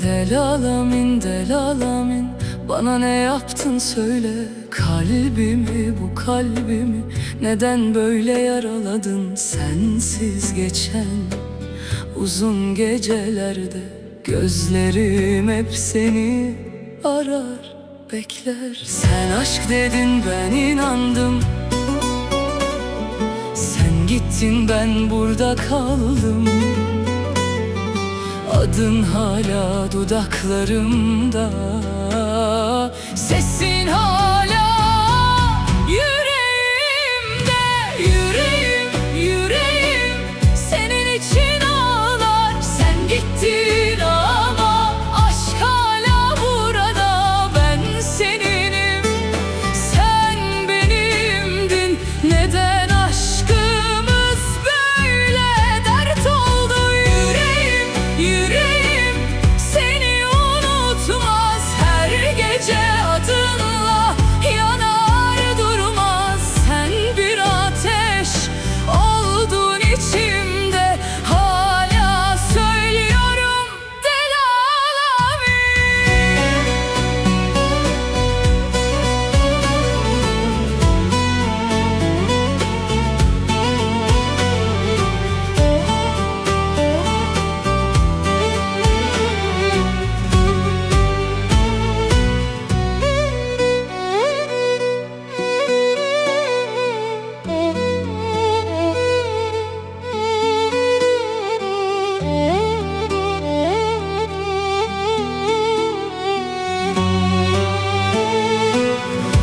Delalamin delalamin, bana ne yaptın söyle. Kalbimi, bu kalbimi neden böyle yaraladın? Sensiz geçen uzun gecelerde gözlerim hep seni arar, bekler. Sen aşk dedin, ben inandım. Sen gittin, ben burada kaldım. Adın hala dudaklarımda, sesin hala